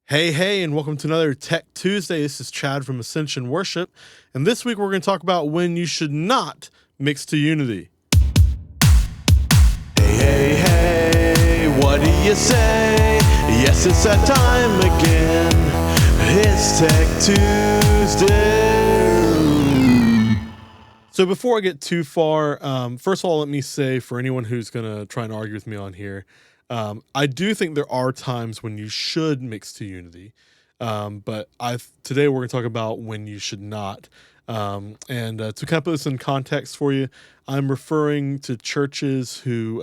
Hey, and welcome to another Tech Tuesday. This is Chad from Ascension Worship, and this week we're going to talk about when you should not mix to Unity. Hey, what do you say? Yes, it's that time again. It's Tech Tuesday. So before I get too far, first of all, let me say for anyone who's going to try and argue with me on here, I do think there are times when you should mix to Unity, but today we're going to talk about when you should not. And to kind of put this in context for you, I'm referring to churches who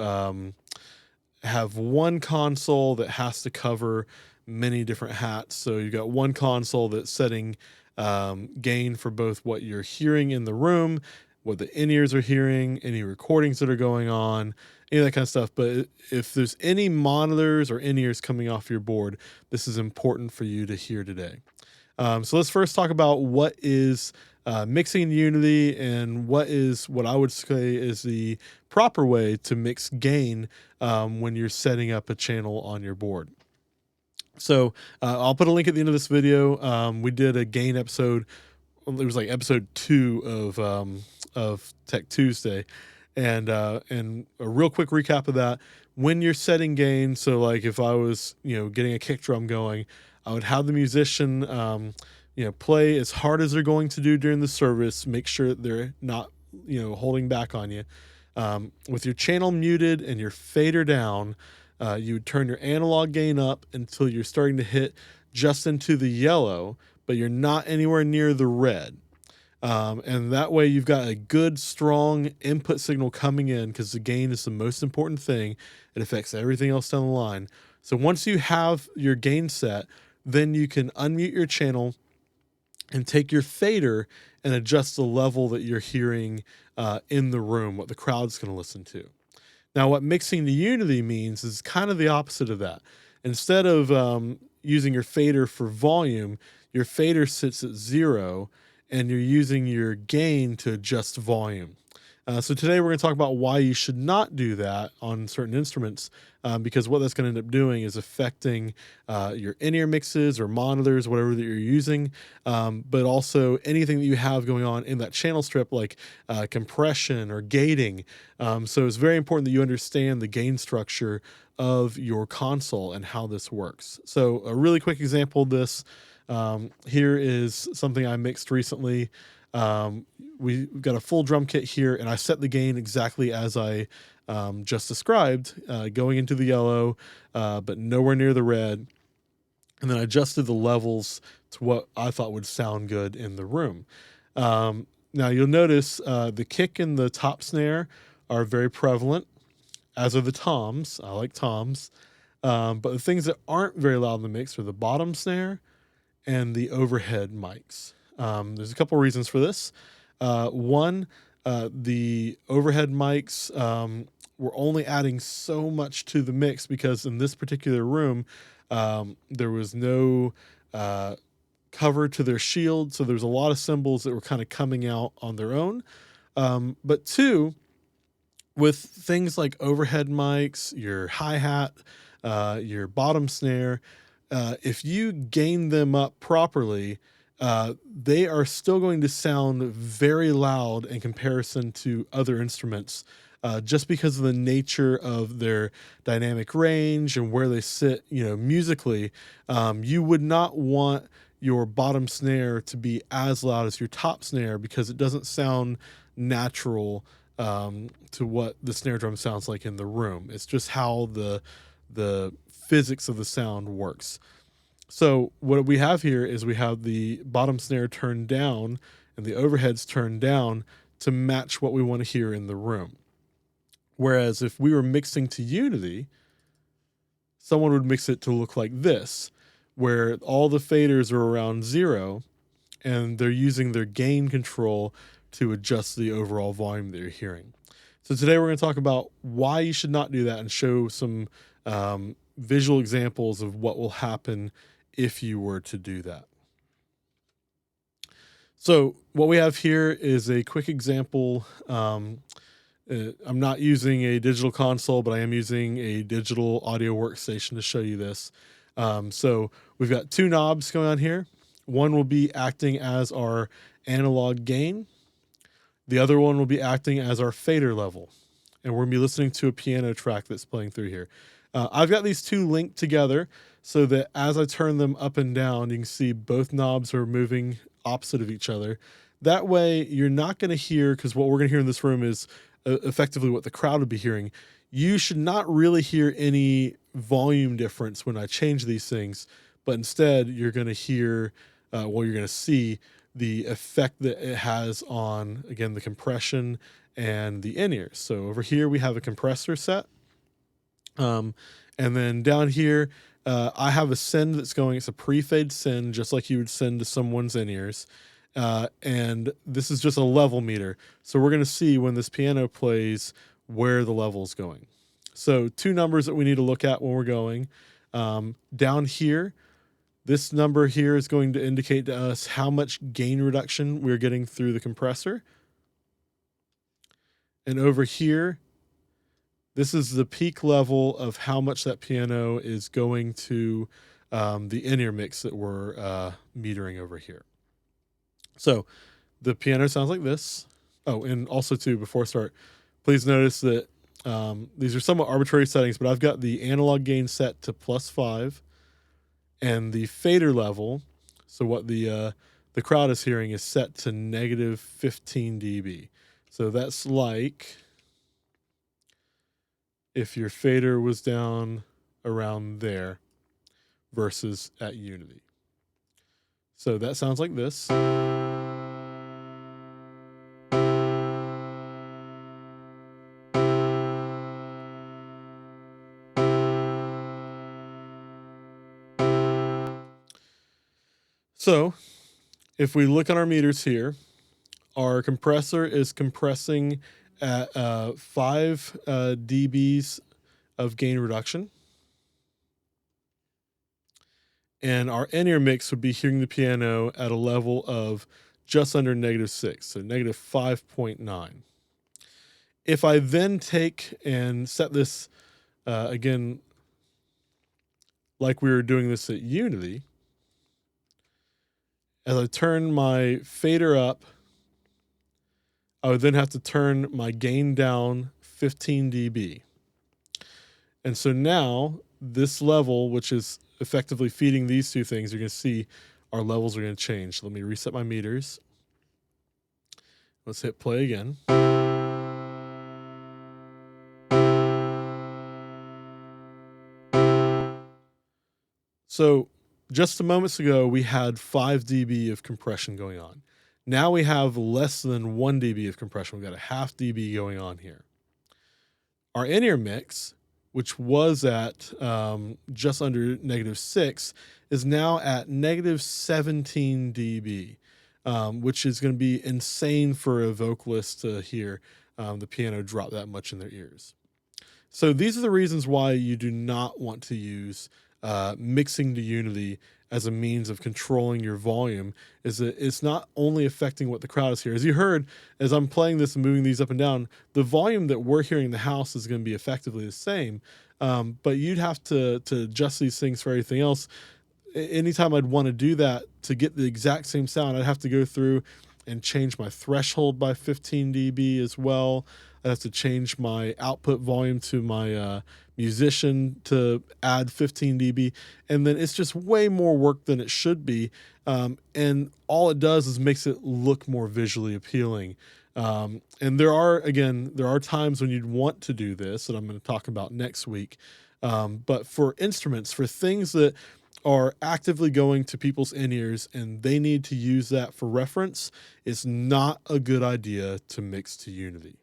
have one console that has to cover many different hats. So you've got one console that's setting gain for both what you're hearing in the room, what the in-ears are hearing, any recordings that are going on, any of that kind of stuff. But if there's any monitors or in-ears coming off your board, this is important for you to hear today. So let's first talk about what is mixing in Unity and what I would say is the proper way to mix gain when you're setting up a channel on your board. So I'll put a link at the end of this video. We did a gain episode. It was like episode 2 of Tech Tuesday, and a real quick recap of that. When you're setting gain, so like if I was getting a kick drum going, I would have the musician play as hard as they're going to do during the service. Make sure they're not holding back on you. With your channel muted and your fader down, you would turn your analog gain up until you're starting to hit just into the yellow, but you're not anywhere near the red. And that way you've got a good, strong input signal coming in, because the gain is the most important thing. It affects everything else down the line. So once you have your gain set, then you can unmute your channel and take your fader and adjust the level that you're hearing in the room, what the crowd's going to listen to. Now, what mixing to Unity means is kind of the opposite of that. Instead of using your fader for volume, your fader sits at 0, and you're using your gain to adjust volume. So today we're going to talk about why you should not do that on certain instruments, because what that's going to end up doing is affecting your in-ear mixes or monitors, whatever that you're using, but also anything that you have going on in that channel strip, like compression or gating. So it's very important that you understand the gain structure of your console and how this works. So a really quick example of this, here is something I mixed recently. We've got a full drum kit here, and I set the gain exactly as I just described, going into the yellow, but nowhere near the red. And then I adjusted the levels to what I thought would sound good in the room. Now you'll notice the kick and the top snare are very prevalent, as are the toms. I like toms. But the things that aren't very loud in the mix are the bottom snare and the overhead mics. There's a couple reasons for this. One, the overhead mics were only adding so much to the mix, because in this particular room, there was no cover to their shield, so there's a lot of cymbals that were kind of coming out on their own. But two, with things like overhead mics, your hi-hat, your bottom snare, if you gain them up properly, they are still going to sound very loud in comparison to other instruments, just because of the nature of their dynamic range and where they sit, musically. You would not want your bottom snare to be as loud as your top snare, because it doesn't sound natural to what the snare drum sounds like in the room. It's just how the physics of the sound works. So what we have here is we have the bottom snare turned down and the overheads turned down to match what we want to hear in the room. Whereas if we were mixing to Unity, someone would mix it to look like this, where all the faders are around 0, and they're using their gain control to adjust the overall volume that you're hearing. So today we're going to talk about why you should not do that, and show some visual examples of what will happen if you were to do that. So what we have here is a quick example. I'm not using a digital console, but I am using a digital audio workstation to show you this. So we've got two knobs going on here. One will be acting as our analog gain. The other one will be acting as our fader level. And we're going to be listening to a piano track that's playing through here. I've got these two linked together so that as I turn them up and down, you can see both knobs are moving opposite of each other. That way, you're not going to hear, because what we're going to hear in this room is effectively what the crowd would be hearing. You should not really hear any volume difference when I change these things, but instead, you're going to hear, you're going to see the effect that it has on, again, the compression and the in-ears. So over here, we have a compressor set. And then down here, I have a send that's going, it's a pre-fade send, just like you would send to someone's in-ears. And this is just a level meter. So we're going to see when this piano plays where the level is going. So two numbers that we need to look at when we're going. Down here, this number here is going to indicate to us how much gain reduction we're getting through the compressor. And over here, this is the peak level of how much that piano is going to the in-ear mix that we're metering over here. So the piano sounds like this. Oh, and also too, before I start, please notice that these are somewhat arbitrary settings, but I've got the analog gain set to +5 and the fader level, so what the crowd is hearing, is set to -15 dB. So that's like if your fader was down around there versus at unity. So that sounds like this. So if we look on our meters here, our compressor is compressing at 5 dBs of gain reduction. And our in-ear mix would be hearing the piano at a level of just under -6, so -5.9. If I then take and set this, again, like we were doing this at Unity, as I turn my fader up, I would then have to turn my gain down 15 dB. And so now this level, which is effectively feeding these two things, you're going to see our levels are going to change. Let me reset my meters. Let's hit play again. So just a moments ago, we had 5 dB of compression going on. Now we have less than 1 dB of compression. We've got a half dB going on here. Our in-ear mix, which was at just under -6, is now at -17 dB, which is going to be insane for a vocalist to hear the piano drop that much in their ears. So these are the reasons why you do not want to use mixing to unity as a means of controlling your volume, is that it's not only affecting what the crowd is hearing. As you heard, as I'm playing this and moving these up and down, the volume that we're hearing in the house is going to be effectively the same, but you'd have to adjust these things for everything else. Anytime I'd want to do that to get the exact same sound, I'd have to go through and change my threshold by 15 dB as well. I have to change my output volume to my musician to add 15 dB. And then it's just way more work than it should be. And all it does is makes it look more visually appealing. And there are times when you'd want to do this that I'm going to talk about next week. But for instruments, for things that are actively going to people's in-ears and they need to use that for reference, it's not a good idea to mix to unity.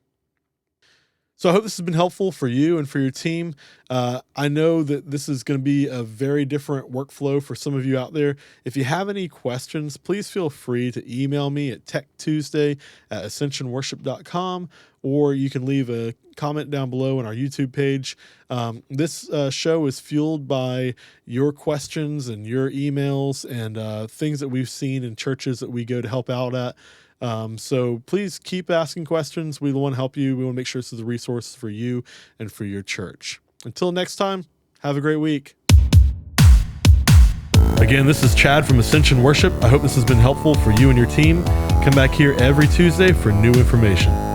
So I hope this has been helpful for you and for your team. I know that this is going to be a very different workflow for some of you out there. If you have any questions, please feel free to email me at TechTuesday@ascensionworship.com, or you can leave a comment down below on our YouTube page. This show is fueled by your questions and your emails and things that we've seen in churches that we go to help out at. So please keep asking questions. We want to help you. We want to make sure this is a resource for you and for your church. Until next time, have a great week. Again, this is Chad from Ascension Worship. I hope this has been helpful for you and your team. Come back here every Tuesday for new information.